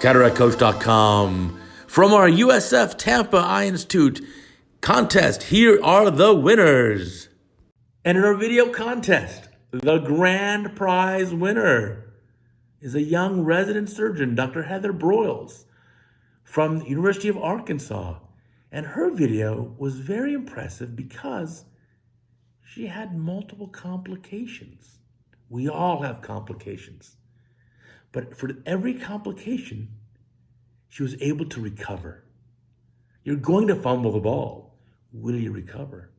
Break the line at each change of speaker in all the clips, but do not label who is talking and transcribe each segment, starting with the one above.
CataractCoach.com. From our USF Tampa Eye Institute contest, here are the winners. And in our video contest, the grand prize winner is a young resident surgeon, Dr. Heather Broyles, from the University of Arkansas. And her video was very impressive because she had multiple complications. We all have complications. But for every complication, she was able to recover. You're going to fumble the ball. Will you recover?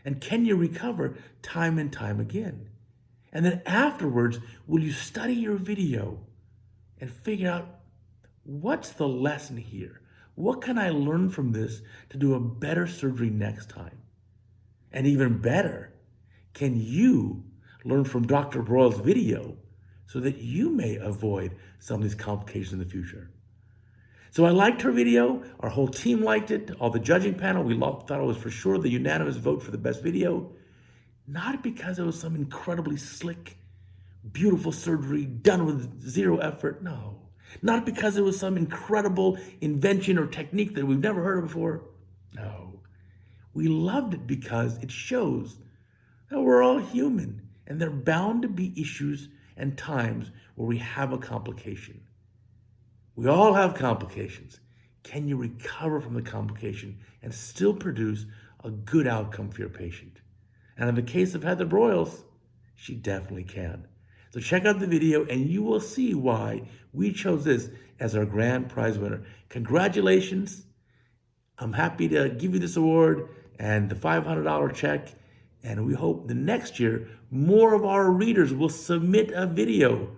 And can you recover time and time again? And then afterwards, will you study your video and figure out what's the lesson here? What can I learn from this to do a better surgery next time? And even better, can you learn from Dr. Broyles' video so that you may avoid some of these complications in the future? So I liked her video. Our whole team liked it. All the judging panel, we thought it was for sure the unanimous vote for the best video. Not because it was some incredibly slick, beautiful surgery done with zero effort. No. Not because it was some incredible invention or technique that we've never heard of before. No. We loved it because it shows that we're all human and there are bound to be issues and times where we have a complication. We all have complications. Can you recover from the complication and still produce a good outcome for your patient? And in the case of Heather Broyles, she definitely can. So check out the video and you will see why we chose this as our grand prize winner. Congratulations. I'm happy to give you this award and the $500 check. And we hope the next year, more of our readers will submit a video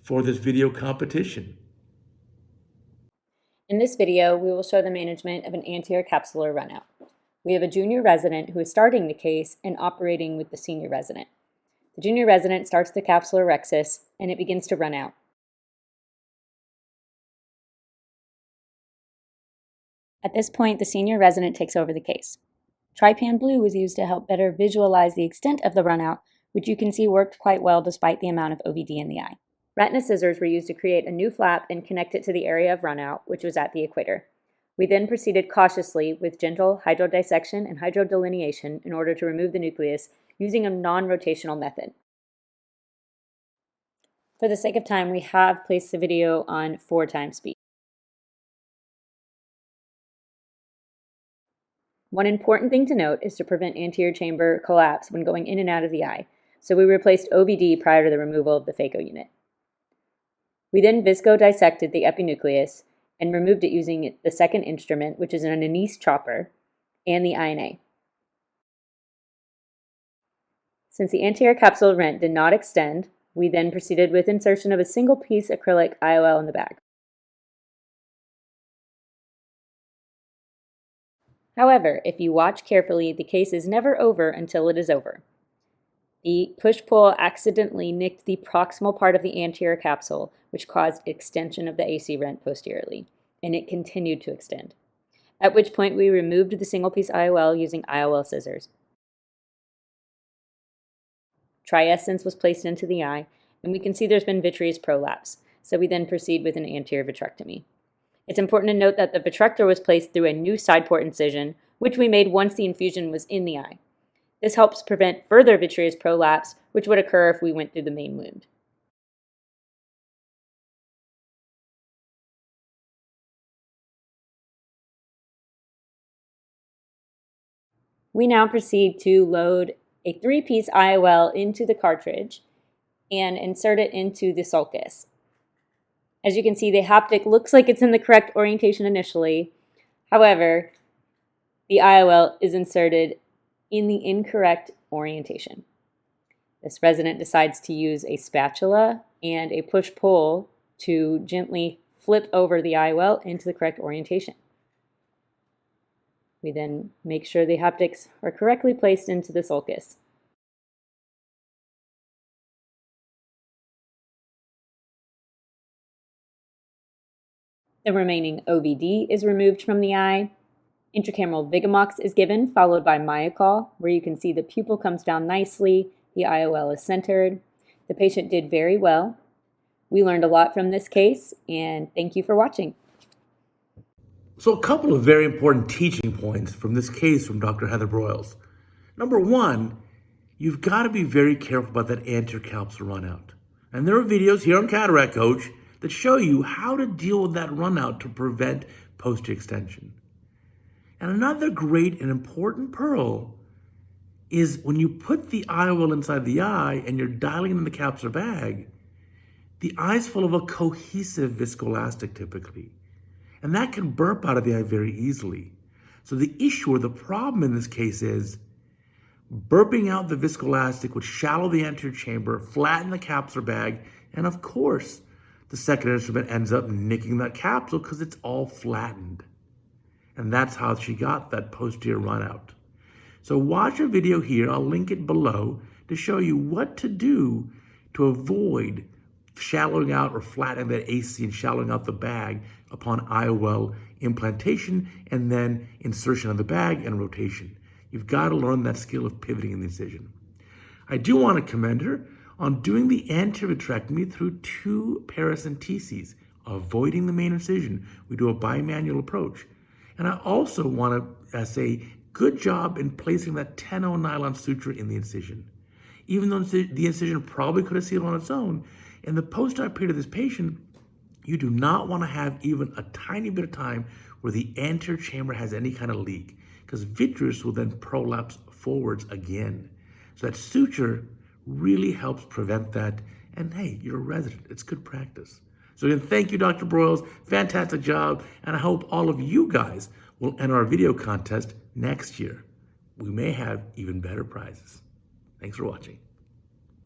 for this video competition.
In this video, we will show the management of an anterior capsular runout. We have a junior resident who is starting the case and operating with the senior resident. The junior resident starts the capsular rhexis and it begins to run out. At this point, the senior resident takes over the case. Trypan blue was used to help better visualize the extent of the runout, which you can see worked quite well despite the amount of OVD in the eye. Retina scissors were used to create a new flap and connect it to the area of runout, which was at the equator. We then proceeded cautiously with gentle hydrodissection and hydrodelineation in order to remove the nucleus using a non-rotational method. For the sake of time, we have placed the video on 4x speed. One important thing to note is to prevent anterior chamber collapse when going in and out of the eye, so we replaced OVD prior to the removal of the phaco unit. We then visco-dissected the epinucleus and removed it using the second instrument, which is an anise chopper, and the INA. Since the anterior capsular rent did not extend, we then proceeded with insertion of a single-piece acrylic IOL in the bag. However, if you watch carefully, the case is never over until it is over. The push-pull accidentally nicked the proximal part of the anterior capsule, which caused extension of the AC rent posteriorly, and it continued to extend. At which point we removed the single-piece IOL using IOL scissors. Triescence was placed into the eye, and we can see there's been vitreous prolapse, so we then proceed with an anterior vitrectomy. It's important to note that the vitrector was placed through a new side port incision, which we made once the infusion was in the eye. This helps prevent further vitreous prolapse, which would occur if we went through the main wound. We now proceed to load a 3-piece IOL into the cartridge and insert it into the sulcus. As you can see, the haptic looks like it's in the correct orientation initially. However, the IOL is inserted in the incorrect orientation. This resident decides to use a spatula and a push-pull to gently flip over the IOL into the correct orientation. We then make sure the haptics are correctly placed into the sulcus. The remaining OVD is removed from the eye. Intracameral Vigamox is given, followed by Myocol, where you can see the pupil comes down nicely, the IOL is centered. The patient did very well. We learned a lot from this case, and thank you for watching.
So a couple of very important teaching points from this case from Dr. Heather Broyles. Number one, you've got to be very careful about that anterior capsule runout. And there are videos here on Cataract Coach that show you how to deal with that runout to prevent posterior extension. And another great and important pearl is when you put the IOL inside the eye and you're dialing in the capsular bag, the eye's full of a cohesive viscoelastic typically. And that can burp out of the eye very easily. So the issue or the problem in this case is burping out the viscoelastic would shallow the anterior chamber, flatten the capsular bag, and of course, the second instrument ends up nicking that capsule because it's all flattened. And that's how she got that posterior runout. So watch a video here, I'll link it below, to show you what to do to avoid shallowing out or flattening that AC and shallowing out the bag upon IOL implantation and then insertion of the bag and rotation. You've got to learn that skill of pivoting in the incision. I do want to commend her on doing the anterior vitrectomy through 2 paracenteses, avoiding the main incision. We do a bimanual approach. And I also want to say, good job in placing that 10-0 nylon suture in the incision. Even though the incision probably could have sealed on its own, in the post-op period of this patient, you do not want to have even a tiny bit of time where the anterior chamber has any kind of leak, because vitreous will then prolapse forwards again. So that suture really helps prevent that. And hey, you're a resident. It's good practice. So again, thank you, Dr. Broyles. Fantastic job. And I hope all of you guys will enter our video contest next year. We may have even better prizes. Thanks for watching.